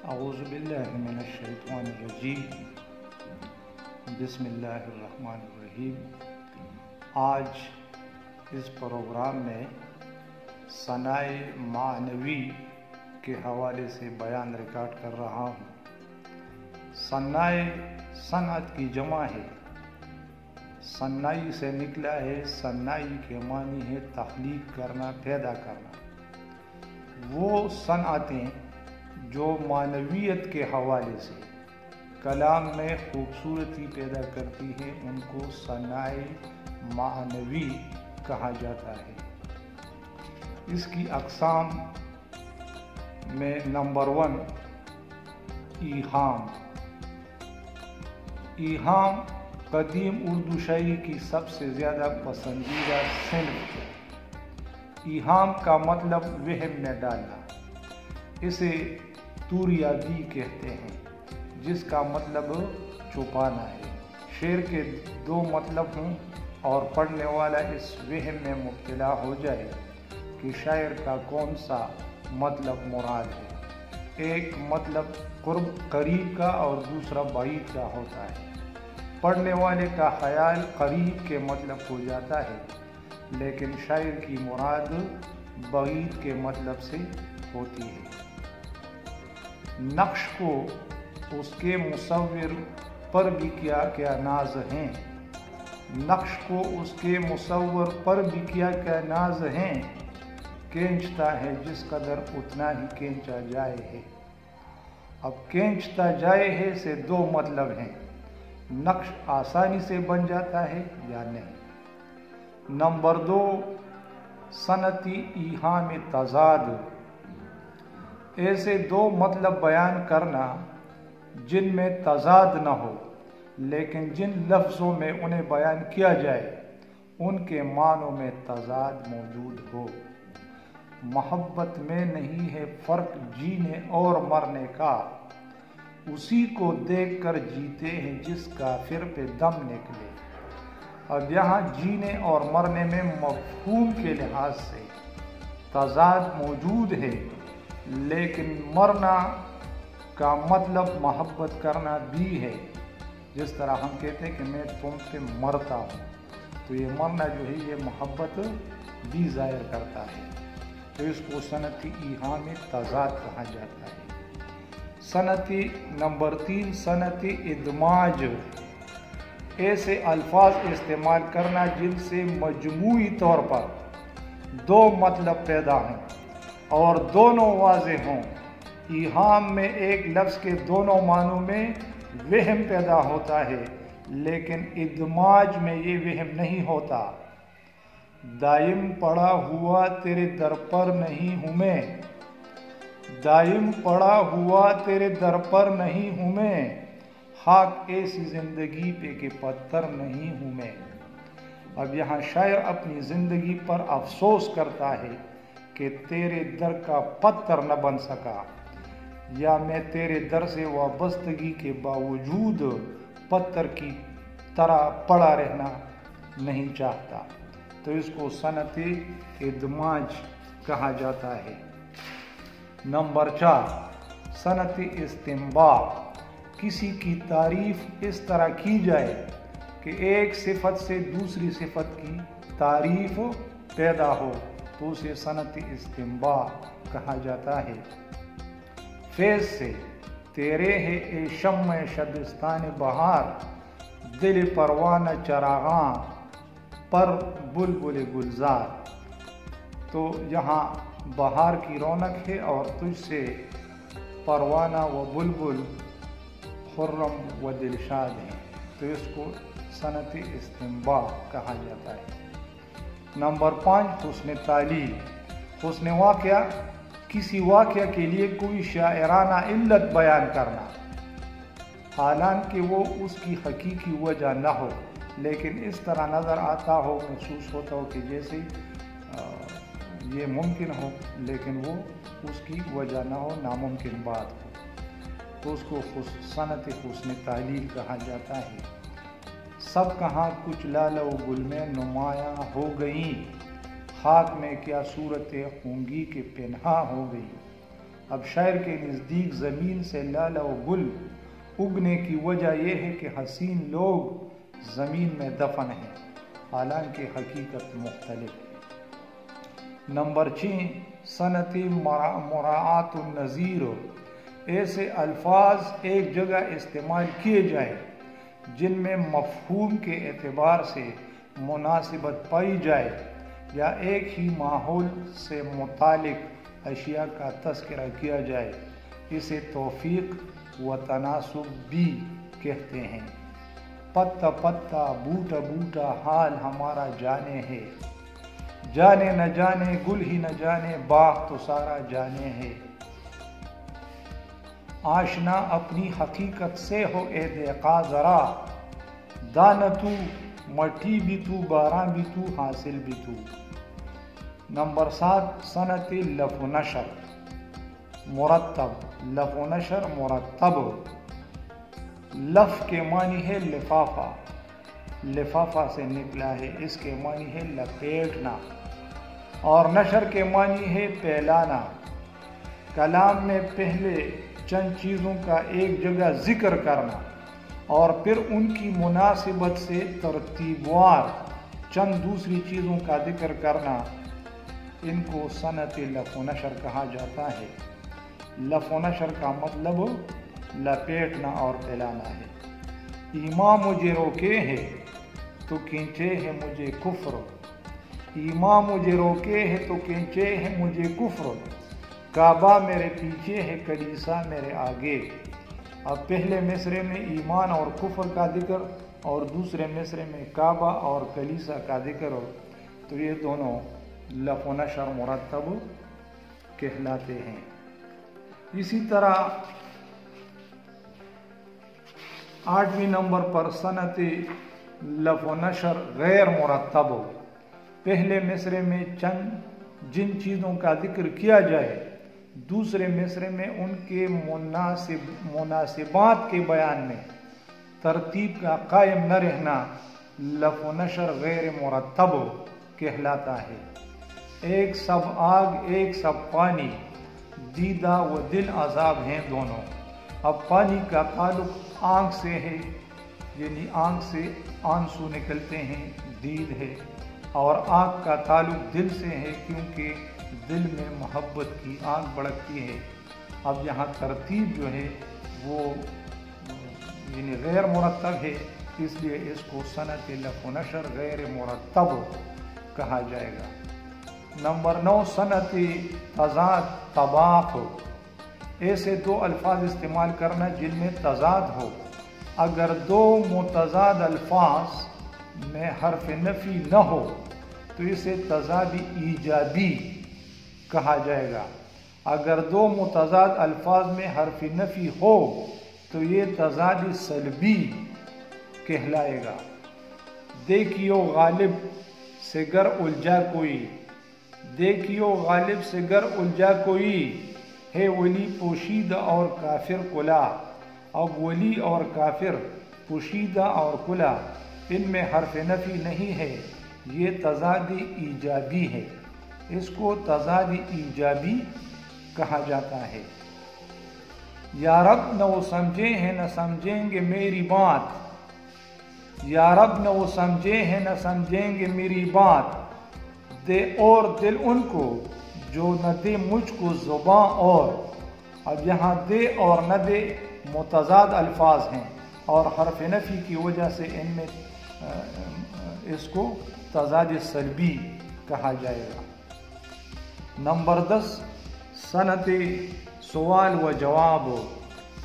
اعوذ باللہ من الشیطان الرجیم بسم اللہ الرحمن الرحیم۔ آج اس پروگرام میں صنائع معنوی کے حوالے سے بیان ریکارڈ کر رہا ہوں۔ صنائع صنعت کی جمع ہے، صنائی سے نکلا ہے۔ صنائی کے معنی ہے تخلیق کرنا، پیدا کرنا۔ وہ صنعتیں جو معنویت کے حوالے سے کلام میں خوبصورتی پیدا کرتی ہیں ان کو صنائع معنوی کہا جاتا ہے۔ اس کی اقسام میں نمبر 1 ایہام۔ ایہام قدیم اردو شاعری کی سب سے زیادہ پسندیدہ صنف ہے۔ ایہام کا مطلب وہم میں ڈالنا، اسے توریابی کہتے ہیں، جس کا مطلب چھپانا ہے۔ شعر کے 2 مطلب ہوں اور پڑھنے والا اس وہم میں مبتلا ہو جائے کہ شاعر کا کون سا مطلب مراد ہے۔ ایک مطلب قریب کا اور دوسرا بعید کا ہوتا ہے۔ پڑھنے والے کا خیال قریب کے مطلب ہو جاتا ہے، لیکن شاعر کی مراد بعید کے مطلب سے ہوتی ہے۔ نقش کو اس کے مصور پر بھی کیا ناز ہیں، نقش کو اس کے مصور پر بھی کیا ناز ہیں، کھینچتا ہے جس قدر اتنا ہی کھینچا جائے ہے۔ اب کھینچتا جائے ہے سے 2 مطلب ہیں، نقش آسانی سے بن جاتا ہے یا نہیں۔ نمبر 2 صنعتی ایہام تضاد۔ ایسے 2 مطلب بیان کرنا جن میں تضاد نہ ہو، لیکن جن لفظوں میں انہیں بیان کیا جائے ان کے معنوں میں تضاد موجود ہو۔ محبت میں نہیں ہے فرق جینے اور مرنے کا، اسی کو دیکھ کر جیتے ہیں جس کافر پہ دم نکلے۔ اب یہاں جینے اور مرنے میں مفہوم کے لحاظ سے تضاد موجود ہے، لیکن مرنا کا مطلب محبت کرنا بھی ہے۔ جس طرح ہم کہتے ہیں کہ میں تم سے مرتا ہوں، تو یہ مرنا جو ہے یہ محبت بھی ظاہر کرتا ہے، تو اس کو صنعتی ایہام تضاد کہا جاتا ہے۔ صنعتی نمبر 3 صنعتی ادماج۔ ایسے الفاظ استعمال کرنا جن سے مجموعی طور پر 2 مطلب پیدا ہوں اور دونوں واضح ہوں۔ ایہام میں ایک لفظ کے دونوں معنوں میں وہم پیدا ہوتا ہے، لیکن ادماج میں یہ وہم نہیں ہوتا۔ دائم پڑا ہوا تیرے در پر نہیں ہوں میں، دائم پڑا ہوا تیرے در پر نہیں ہوں میں، خاک ایسی زندگی پہ کہ پتھر نہیں ہوں میں۔ اب یہاں شاعر اپنی زندگی پر افسوس کرتا ہے کہ تیرے در کا پتھر نہ بن سکا، یا میں تیرے در سے وابستگی کے باوجود پتھر کی طرح پڑا رہنا نہیں چاہتا، تو اس کو صنعتی ادماج کہا جاتا ہے۔ نمبر 4 صنعتی استنباط۔ کسی کی تعریف اس طرح کی جائے کہ ایک صفت سے دوسری صفت کی تعریف پیدا ہو، تو اسے صنعتی استنباط کہا جاتا ہے۔ فیض سے تیرے ہے اے شمع شبستان بہار، دل پروانہ چراغاں پر بلبل گلزار۔ تو یہاں بہار کی رونق ہے اور تجھ سے پروانہ و بلبل خرم و دلشاد ہیں، تو اس کو صنعتی استنباط کہا جاتا ہے۔ نمبر 5 حسن تعلیل۔ حسن واقعہ، کسی واقعہ کے لیے کوئی شاعرانہ علت بیان کرنا، حالانکہ وہ اس کی حقیقی وجہ نہ ہو، لیکن اس طرح نظر آتا ہو، محسوس ہوتا ہو کہ جیسے یہ ممکن ہو لیکن وہ اس کی وجہ نہ ہو، ناممکن بات ہو، تو اس کو صنعت حسن تعلیل کہا جاتا ہے۔ سب کہاں کچھ لالہ و گل میں نمایاں ہو گئیں، خاک میں کیا صورتیں ہوں گی کہ پنہاں ہو گئی۔ اب شاعر کے نزدیک زمین سے لالہ و گل اگنے کی وجہ یہ ہے کہ حسین لوگ زمین میں دفن ہیں، حالانکہ حقیقت مختلف ہے۔ نمبر 6، صنعت مراعات النظیر، ایسے الفاظ ایک جگہ استعمال کیے جائیں جن میں مفہوم کے اعتبار سے مناسبت پائی جائے یا ایک ہی ماحول سے متعلق اشیاء کا تذکرہ کیا جائے، اسے توفیق و تناسب بھی کہتے ہیں۔ پتا پتا بوٹا بوٹا حال ہمارا جانے ہے، جانے نہ جانے گل ہی نہ جانے باغ تو سارا جانے ہے۔ آشنا اپنی حقیقت سے ہو اے دیقا ذرا، دانا تو مٹی بھی تو باران بھی تو حاصل بھی تو۔ نمبر 7، صنعت لف و نشر مرتب، لف و نشر مرتب۔ لف کے معنی ہے لفافہ، لفافہ سے نکلا ہے، اس کے معنی ہے لپیٹنا، اور نشر کے معنی ہے پھیلانا۔ کلام میں پہلے چند چیزوں کا ایک جگہ ذکر کرنا اور پھر ان کی مناسبت سے ترتیب وار چند دوسری چیزوں کا ذکر کرنا، ان کو صنعت لف و نشر کہا جاتا ہے۔ لف و نشر کا مطلب لپیٹنا اور پھیلانا ہے۔ ایمان مجھے روکے ہے تو کھینچے ہے مجھے کفر، ایمان مجھے روکے ہے تو کھینچے ہے مجھے کفر، کعبہ میرے پیچھے ہے کلیسا میرے آگے۔ اب پہلے مصرے میں ایمان اور کفر کا ذکر اور دوسرے مصرے میں کعبہ اور کلیسا کا ذکر ہو تو یہ دونوں لف و نشر مرتب کہلاتے ہیں۔ اسی طرح 8ویں نمبر پر صنعت لف و نشر غیر مرتب، پہلے مصرے میں جن چیزوں کا ذکر کیا جائے دوسرے مصرے میں ان کے مناسبات کے بیان میں ترتیب کا قائم نہ رہنا لف و نشر غیر مرتب کہلاتا ہے۔ ایک سب آگ ایک سب پانی، دیدہ و دل عذاب ہیں دونوں۔ اب پانی کا تعلق آنکھ سے ہے، یعنی آنکھ سے آنسو نکلتے ہیں، دید ہے، اور آنکھ کا تعلق دل سے ہے کیونکہ دل میں محبت کی آگ بڑھتی ہے۔ اب یہاں ترتیب جو ہے وہ یعنی غیر مرتب ہے، اس لیے اس کو صنعت لف و نشر غیر مرتب کہا جائے گا۔ نمبر 9، صنعت تضاد طباق، ایسے دو الفاظ استعمال کرنا جن میں تضاد ہو۔ اگر دو متضاد الفاظ میں حرف نفی نہ ہو تو اسے تضاد ایجابی کہا جائے گا۔ اگر دو متضاد الفاظ میں حرف نفی ہو تو یہ تضاد سلبی کہلائے گا۔ دیکھیو غالب سے گر الجھا کوئی، دیکھیو غالب سے گر الجھا کوئی، ہے ولی پوشیدہ اور کافر کلا۔ اب ولی اور کافر، پوشیدہ اور کلا، ان میں حرف نفی نہیں ہے، یہ تضاد ایجابی ہے، اس کو تضاد ایجابی کہا جاتا ہے۔ یا رب نہ وہ سمجھے ہیں نہ سمجھیں گے میری بات، یا رب نہ وہ سمجھے ہیں نہ سمجھیں گے میری بات، دے اور دل ان کو جو نہ دے مجھ کو زباں اور۔ اب یہاں دے اور نہ دے متضاد الفاظ ہیں اور حرف نفی کی وجہ سے ان میں اس کو تضاد سلبی کہا جائے گا۔ نمبر 10، صنعت سوال و جواب،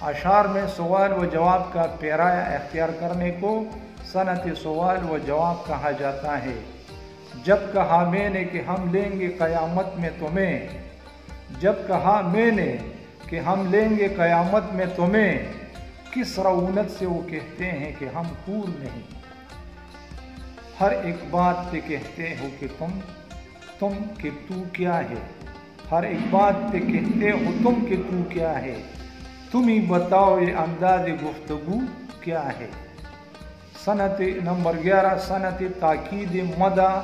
اشعار میں سوال و جواب کا پیرایا اختیار کرنے کو صنعت سوال و جواب کہا جاتا ہے۔ جب کہا میں نے کہ ہم لیں گے قیامت میں تمہیں، جب کہا میں نے کہ ہم لیں گے قیامت میں تمہیں، کس رعونت سے وہ کہتے ہیں کہ ہم حور نہیں۔ ہر ایک بات پہ کہتے ہو کہ تم کہ تو کیا ہے، ہر ایک بات پہ کہتے ہو تم کہ تو کیا ہے، تم ہی بتاؤ یہ انداز گفتگو کیا ہے۔ صنعت نمبر 11، صنعت تاکید مدح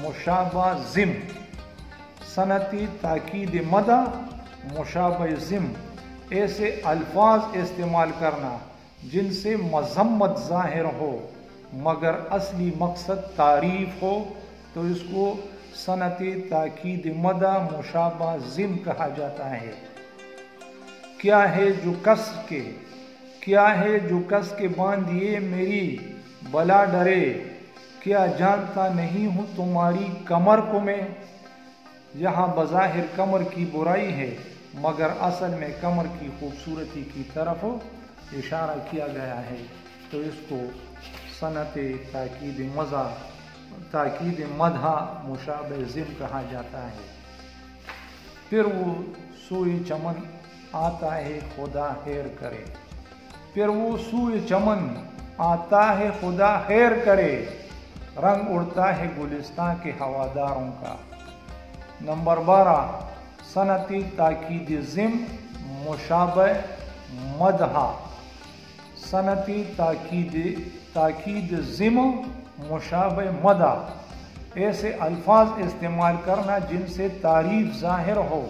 مشابہ ضم، صنعت تاکید مدح मुशाबह ज़िम ऐसे अल्फाज इस्तेमाल करना जिनसे मज़म्मत ज़ाहिर हो मगर असली मकसद तारीफ हो, तो इसको सनत ताकीद मदा मुशाबह ज़िम कहा जाता है। क्या है जो कस के बांधिए मेरी बला डरे, क्या जानता नहीं हूँ तुम्हारी कमर को मैं। यहाँ बज़ाहिर कमर की बुराई है मगर असल में कमर की खूबसूरती की तरफ इशारा किया गया है, तो इसको सनत ताकीद मदहा मुशाबह ज़िम कहा जाता है। फिर वो सूए चमन आता है खुदा खैर करे, फिर वो सूए चमन आता है खुदा खैर करे, रंग उड़ता है गुलिस्तान के हवादारों का। नंबर 12 सनती ताकीद ज़िम मुशाबह मदहा। सनती ताकीद ज़िम मुशाबह मदा ऐसे अल्फाज इस्तेमाल करना जिनसे तारीफ ज़ाहिर हो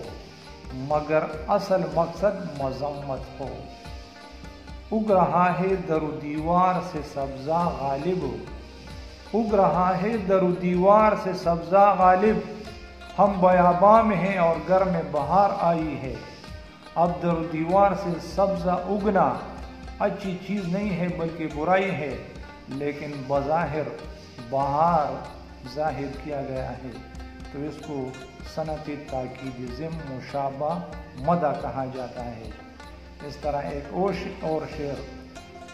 मगर असल मकसद मज़म्मत हो। उग रहा है दर दीवार से सब्ज़ा गालिब, उग रहा है दर दीवार से सब्ज़ा गालिब, हम बयाबां में हैं और घर में बहार आई है। अब दर दीवार से सब्ज़ा उगना अच्छी चीज़ नहीं है बल्कि बुराई है, लेकिन बज़ाहिर बहार ज़ाहिर किया गया है, तो इसको सनत ताकीद ज़िम मुशाबह मदा कहा जाता है। इस तरह एक और शेर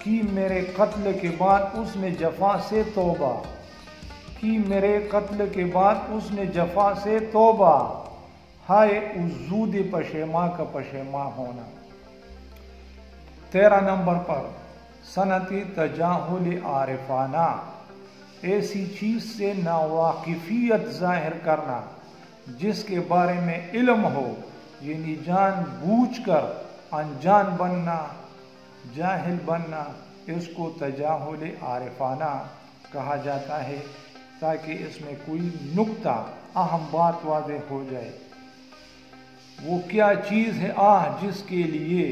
कि मेरे कत्ल के बाद उसने जफा से तौबा, कि मेरे कत्ल के बाद उसने जफा से तौबा, हाय उज़ूद पशेमा का पशेमा होना। 13 नंबर पर सनती तजाहुल आरिफाना ऐसी चीज़ से नावाकिफियत ज़ाहिर करना जिसके बारे में इल्म हो, यानी जान बूझ कर अनजान बनना, जाहिल बनना, इसको तजाहुल आरिफाना कहा जाता है, ताकि इसमें कोई नुक्ता अहम बात वाज़ेह हो जाए। वो क्या चीज़ है जिसके लिए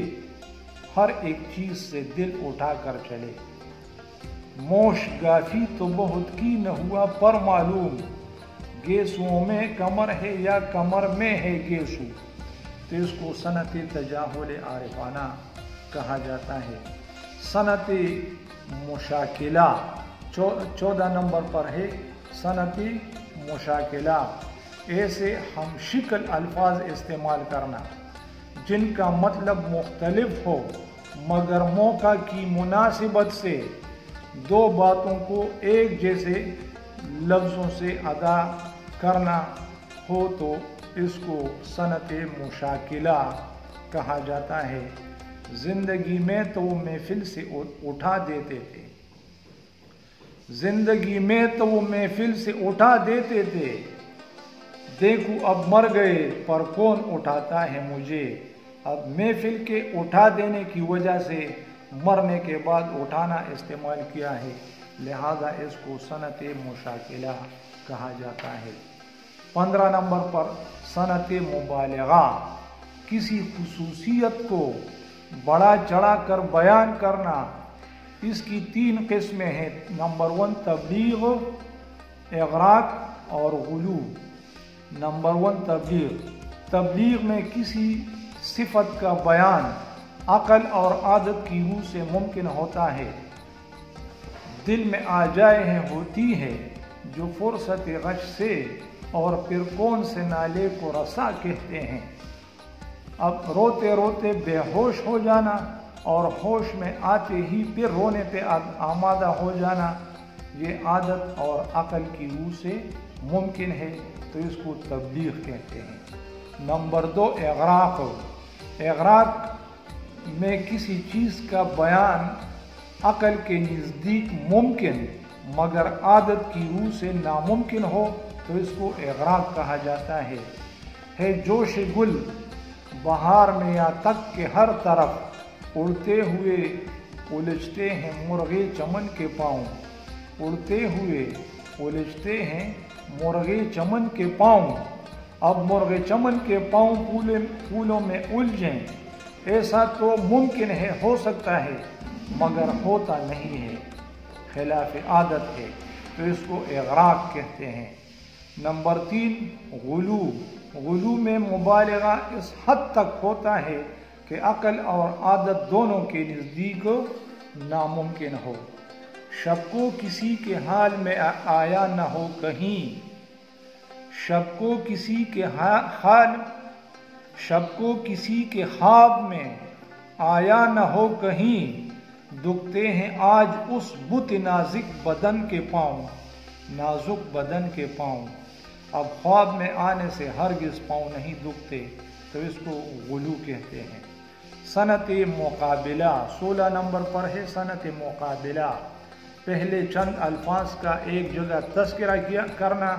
हर एक चीज़ से दिल उठा कर चले। मोश गाफी तो बहुत की न हुआ पर मालूम, गेसुओं में कमर है या कमर में है गेसू, तो इसको सनत तजाहुल आरिफाना कहा जाता है। सनत मुशाकिला 14 नंबर पर है सनत मुशाकिला ऐसे हम शिकल अल्फाज इस्तेमाल करना जिनका मतलब मुख्तलिफ हो मगर मौका की मुनासिबत से दो बातों को एक जैसे लफ्ज़ों से अदा करना हो, तो इसको सनत मुशाकिला कहा जाता है। ज़िंदगी में तो वो महफिल से उठा देते थे, जिंदगी में तो वो महफिल से उठा देते थे, देखो अब मर गए पर कौन उठाता है मुझे। अब महफिल के उठा देने की वजह से मरने के बाद उठाना इस्तेमाल किया है, लिहाजा इसको सनत मुशाकिला कहा जाता है। 15 नंबर पर सनत मुबालगा किसी खुसूसियत को बड़ा चढ़ा कर बयान करना। इसकी 3 किस्में हैं। नंबर 1 तबलीग, इग़राक़ और गुलू। नंबर 1 तबलीग में किसी सिफत का बयान अक़ल और आदत की रूह से मुमकिन होता है, दिल में आ जाए है होती है जो फुर्सत गश से, और फिर कौन से नाले को रसा कहते हैं। अब रोते रोते बेहोश हो जाना और होश में आते ही फिर रोने पे आमादा हो जाना, ये आदत और अक़ल की रूह से मुमकिन है, तो इसको तबलीग कहते हैं। नंबर 2 इग़राक़। इग़राक़ में किसी चीज़ का बयान अक़ल के नज़दीक मुमकिन मगर आदत की रूह से नामुमकिन हो, तो इसको इग़राक़ कहा जाता है। जोश गुल बहार में या तक के हर तरफ उड़ते हुए उलझते हैं मुर्गे चमन के पाँव, उड़ते हुए उलझते हैं मुर्गे चमन के पाँव, अब मुर्गे चमन के पाँव फूलों में उलझें, ऐसा तो मुमकिन है, हो सकता है, मगर होता नहीं है, खिलाफ आदत है, तो इसको इग़राक़ कहते हैं। नंबर 3 गुलू। गुलू में मुबालगा इस हद तक होता है कि अक्ल और आदत दोनों के नज़दीक नामुमकिन हो। शब को किसी के हाल में आया न हो कहीं, शब को किसी के ख्वाब में आया न हो कहीं, दुखते हैं आज उस बुत नाजुक बदन के पाँव, नाजुक बदन के पाँव। अब ख्वाब में आने से हरगिज़ पाँव नहीं दुखते, तो इसको गुलू कहते हैं। सनत मुकाबिला। 16 नंबर पर है सनत मुकाबिला। पहले चंद अल्फाज का एक जगह तज़किरा करना,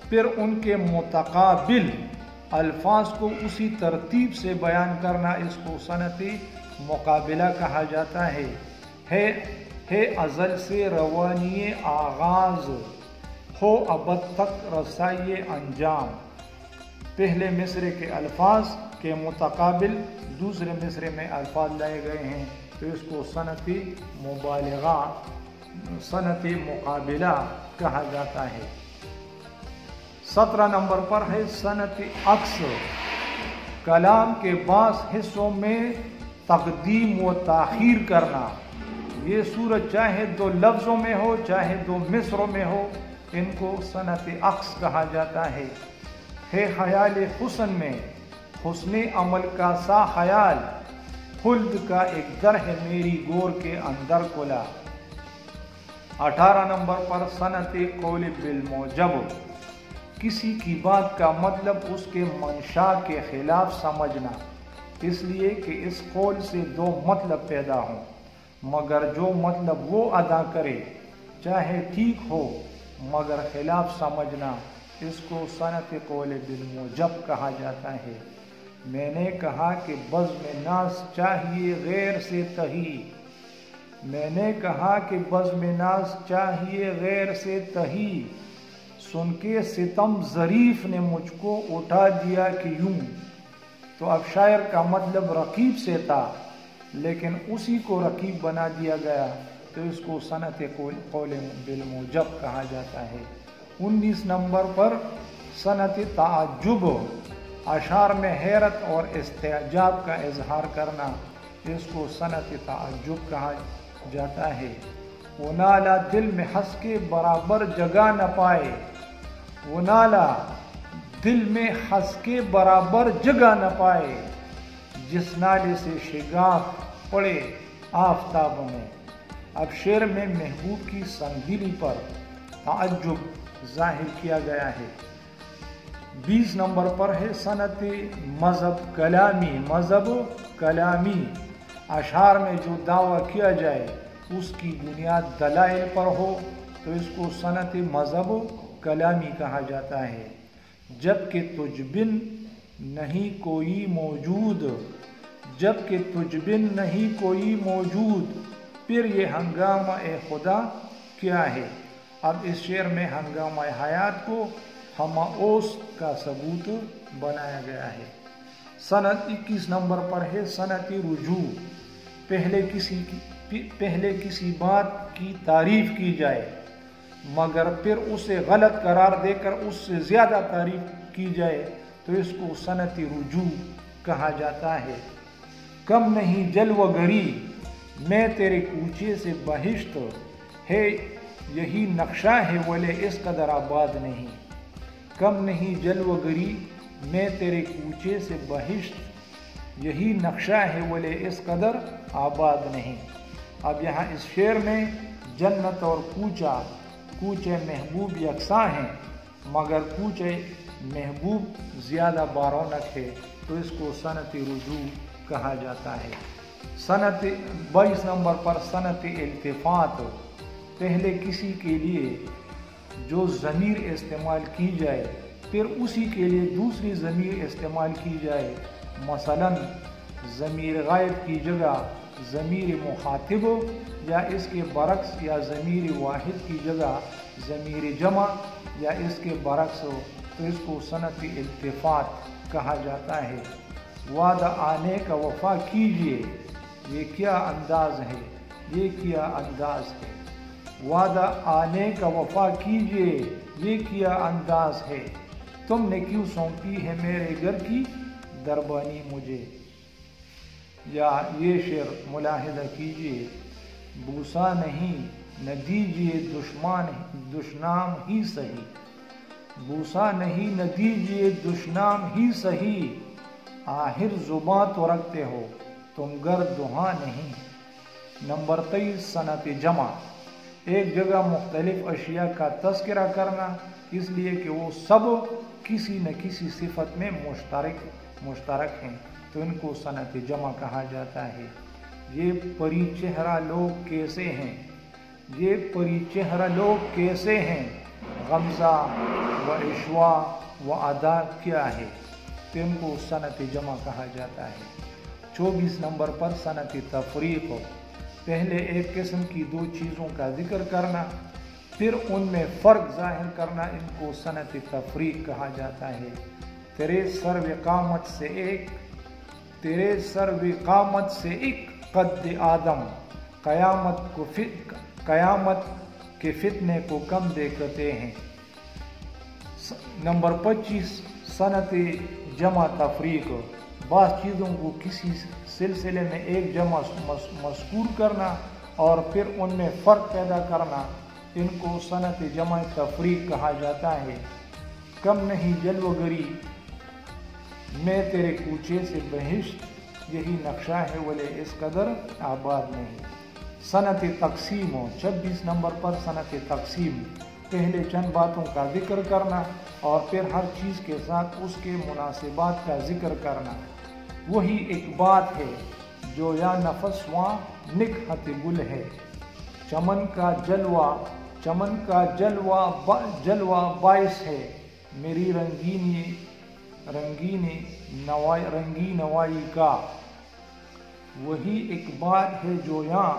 फिर उनके मुतकाबिल अल्फाज को उसी तरतीब से बयान करना, इसको सनत मुकाबिला कहा जाता है अज़ल से रवानी आगाज़, हो अबद तक रसाई अंजाम। पहले मिसरे के अल्फाज के मुतकाबिल दूसरे मिसरे में अल्फाज लाए गए हैं, तो इसको सनती मुबालगा, सनती मुकाबिला कहा जाता है। 17 नंबर पर है सनती अक्स। कलाम के बास हिस्सों में तकदीम व ताखीर करना। ये सूरत चाहे 2 लफ्ज़ों में हो चाहे 2 मिसरों में हो, इनको सनत अक्स कहा जाता है। ख्याल हुस्न में हुस्ने अमल का सा ख्याल, खुल्द का एक दर है मेरी गोर के अंदर खुला। 18 नंबर पर सनत कौल बिलमोजब। किसी की बात का मतलब उसके मंशा के खिलाफ समझना, इसलिए कि इस कौल से 2 मतलब पैदा हों, मगर जो मतलब वो अदा करे चाहे ठीक हो मगर खिलाफ समझना, इसको सनत कौल बिलमोजब कहा जाता है। मैंने कहा कि बज़्म नाज़ चाहिए गैर से तही, मैंने कहा कि बज़्म नाज़ चाहिए गैर से तही, सुन के सितम ज़रीफ़ ने मुझको उठा दिया कि यूं। तो अब शायर का मतलब रकीब से था, लेकिन उसी को रकीब बना दिया गया, तो इसको सनत कौल बिलमोजब कहा जाता है। 19 नंबर पर सनत ताज्जुब। अशार में हैरत और इस्तेजाब का इजहार करना, इसको सनत ताज्जुब कहा जाता है। वो नाला दिल में हंस के बराबर जगह न पाए, वो नाला दिल में हंस के बराबर जगह न पाए, जिस नाले से शिगाफ पड़े आफताब में। अब शेर में महबूब की संदिली पर ताज्जुब जाहिर किया गया है। 20 नंबर पर है सनत मज़हब कलामी। मज़हब कलामी, अशार में जो दावा किया जाए उसकी बुनियाद दलाइल पर हो, तो इसको सनत मज़हब कलामी कहा जाता है। जबकि तुझबिन नहीं कोई मौजूद, जबकि तुझबिन नहीं कोई मौजूद, फिर ये हंगामा ए खुदा क्या है। अब इस शेर में हंगामा हयात को हमाओस का सबूत बनाया गया है। सनत 21 नंबर पर है सनत रुजू। पहले किसी बात की तारीफ की जाए मगर फिर उसे गलत करार देकर उससे ज़्यादा तारीफ की जाए, तो इसको सनत रुजू कहा जाता है। कम नहीं जलवगरी मैं तेरे कूचे से बहिश्त है, यही नक्शा है वले इस कदर आबाद नहीं। कम नहीं जलवगरी मैं तेरे कूचे से बहिश्त, यही नक्शा है वले इस कदर आबाद नहीं। अब यहाँ इस शेर में जन्नत और कूचे महबूब यकसा हैं, मगर कूचे महबूब ज़्यादा बारौनक है, तो इसको सनत रुजू कहा जाता है। सनत 22 नंबर पर सनत इल्तिफात। पहले किसी के लिए जो ज़मीर इस्तेमाल की जाए फिर उसी के लिए दूसरी ज़मीर इस्तेमाल की जाए। मसलन ज़मीर गायब की जगह ज़मीर मुखातिब, या इसके बरक्स, या ज़मीर वाहिद की जगह ज़मीर जमा, या इसके बरक्स तो इसको सनत इल्तिफात कहा जाता है। वादा आने का वफा कीजिए, ये क्या अंदाज है, ये क्या अंदाज है। वादा आने का वफा कीजिए, ये क्या अंदाज है। तुमने क्यों सौंपी है मेरे घर की दरबानी मुझे। या ये शेर मुलाहिदा कीजिए, बूसा नहीं न दीजिए दुश्नाम ही सही, बूसा नहीं न दीजिए दुश्नाम ही सही। आखिर जुबां तो रखते हो तुम गर दुहा नहीं। नंबर 23 सनत जमा, एक जगह मुख्तलिफ अशिया का तस्करा करना, इसलिए कि वो सब किसी न किसी सिफत में मुश्तरक हैं, तो इनको सनत जमा कहा जाता है। ये परी चेहरा लोग कैसे हैं, ये परी चेहरा लोग कैसे हैं। गमज़ा व इश्वा व अदा क्या है, तो इनको सनत जमा कहा जाता है। 24 नंबर पर सनत तफरीक, पहले एक किस्म की दो चीज़ों का जिक्र करना, फिर उनमें फ़र्क ज़ाहिर करना, इनको सनत तफरीक कहा जाता है। तेरे सर विकामत से एक कद आदम, क़यामत के फितने को कम देखते हैं। नंबर 25 सनत जमा तफरीक, बाज़ चीज़ों को किसी सिलसिले में एक जमा मज़कूर करना और फिर उनमें फ़र्क पैदा करना, इनको सनत जमा तफरीक कहा जाता है। कम नहीं जलवगरी मैं तेरे कूचे से बहिश्त, यही नक्शा है वले इस कदर आबाद नहीं। सनत तकसीम, 26 नंबर पर सनत तकसीम, पहले चंद बातों का जिक्र करना और फिर हर चीज़ के साथ उसके मुनासिबात का जिक्र करना। वही एक बात है जो या नफस व निकहत गुल है। चमन का जलवा बाइस है मेरी रंगीनी नवाई का। वही एक बात है जो यहाँ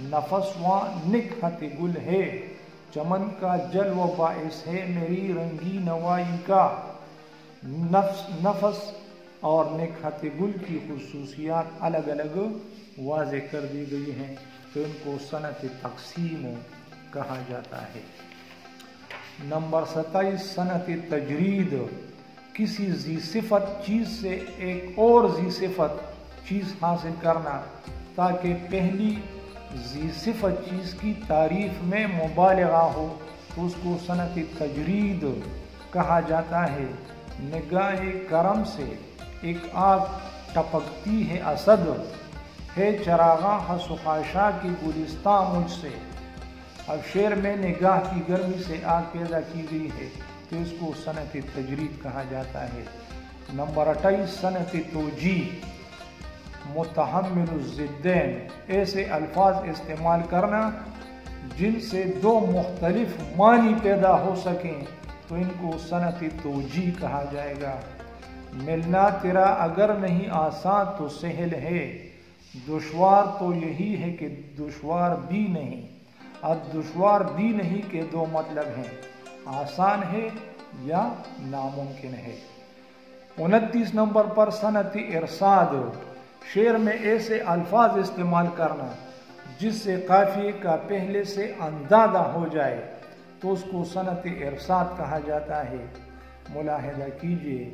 नफस व निकहत गुल है। चमन का जलवा बाइस है मेरी रंगी नवाई का। नफस और निकहत गुल की खुसूसियात अलग अलग वाज़े कर दी गई हैं, तो इनको सनत तकसीम कहा जाता है। नंबर 27 सनत तजरीद, किसी जी सिफत चीज़ से एक और जी सिफत चीज़ हासिल करना ताकि पहली जी सिफत चीज़ की तारीफ में मुबालगा हो, तो उसको सनत तजरीद कहा जाता है। निगाह करम से एक आग टपकती है असद, है चरागा हसुखाशा की गुलिस्तां मुझसे। अब शेर में निगाह की गर्मी से आग पैदा की गई है, तो इसको सनत तजरीद कहा जाता है। नंबर 28 सनत तोजी, मुतहम्मिलुज़्ज़िद्दैन, ऐसे अल्फाज इस्तेमाल करना जिनसे दो मुख्तलिफ मानी पैदा हो सकें, तो इनको सनत तोजी कहा जाएगा। मिलना तेरा अगर नहीं आसान तो सहल है, दुश्वार तो यही है कि दुश्वार भी नहीं। अब दुश्वार भी नहीं के दो मतलब हैं, आसान है या नामुमकिन है। 29 नंबर पर सनत इरसाद, शेर में ऐसे अल्फाज इस्तेमाल करना जिससे काफिये का पहले से अंदाजा हो जाए, तो उसको सनत इरसाद कहा जाता है। मुलाहिदा कीजिए,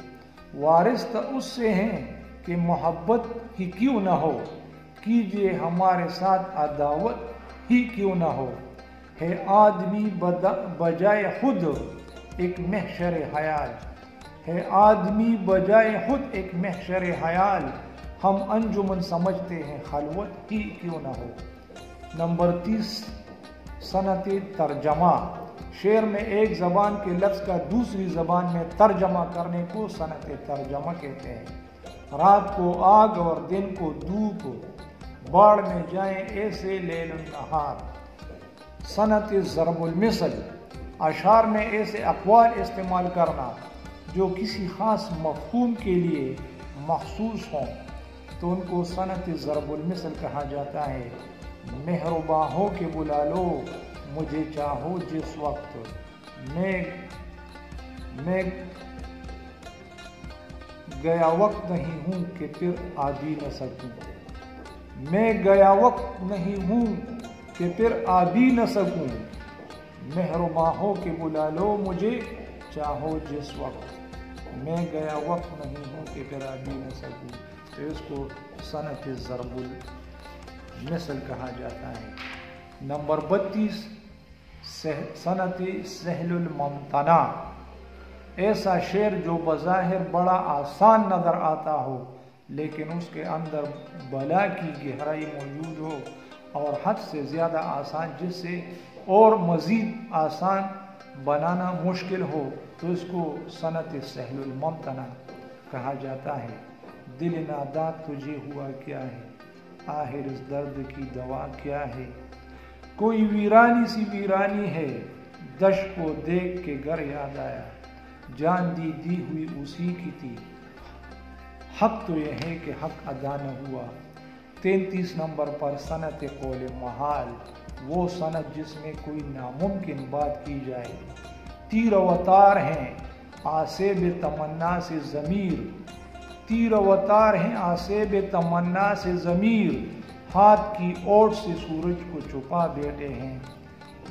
वारिस तो उससे हैं कि मोहब्बत ही क्यों न हो, कीजिए हमारे साथ अदावत ही क्यों न हो। है आदमी बजाय खुद एक महशर हयाल, है आदमी बजाय खुद एक महशर हयाल, हम अंजुमन समझते हैं खलवत ही क्यों न हो। नंबर 30 सनत तर्जमा, शेर में एक ज़बान के लफ्ज़ का दूसरी ज़बान में तर्जमा करने को सनत तर्जमा कहते हैं। रात को आग और दिन को धूप, बाढ़ में जाएं ऐसे लैल नहार। सनत ज़रबुल मिसल, अशार में ऐसे अक़वाल इस्तेमाल करना जो किसी ख़ास मफ़हूम के लिए मखसूस हों, तो उनको सनत ज़रबुल मिसल कहा जाता है। मेहरबा हो के बुला लो मुझे चाहो जिस वक्त, गया वक्त नहीं हूँ कि फिर आ भी न सकूँ। मैं गया वक्त नहीं हूँ कि फिर आ भी न सकूँ। मेहरबां हो के बुला लो मुझे चाहो जिस वक्त। मैं गया वक्त नहीं हूँ कि फिर आ भी न सकूँ। तो इसको सनत ज़रबुल मिसल कहा जाता है। नंबर 32 सनत सहलुल मुमतना, ऐसा शेर जो बज़ाहिर बड़ा आसान नज़र आता हो लेकिन उसके अंदर बला की गहराई मौजूद हो और हद से ज़्यादा आसान, जिससे और मज़ीद आसान बनाना मुश्किल हो, तो इसको सनत सहलुल मुमतना कहा जाता है। दिल नादा तुझे हुआ क्या है, आखिर इस दर्द की दवा क्या है। कोई वीरानी सी वीरानी है, दश को देख के घर याद आया। जान दी हुई उसी की थी, हक तो यह है कि हक अदा न हुआ। 33 नंबर पर सनत कौल महाल, वो सनत जिसमें कोई नामुमकिन बात की जाए। तीर अवतार हैं आसेब तमन्ना से ज़मीर, तीर अवतार हैं आसेब तमन्ना से ज़मीर। हाथ की ओट से सूरज को छुपा बैठे हैं।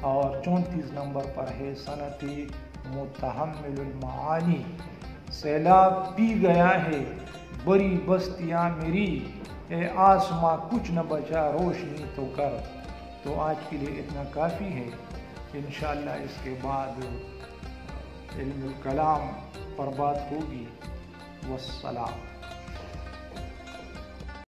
और 34 नंबर पर है सनत मुतहम्मिलुल मानी, सैलाब पी गया है बड़ी बस्तियाँ मेरी, ए आसमां कुछ न बचा रोशनी तो कर। तो आज के लिए इतना काफ़ी है। इंशाअल्लाह इसके बाद इल्मुल कलाम पर बात होगी। वस्सलाम।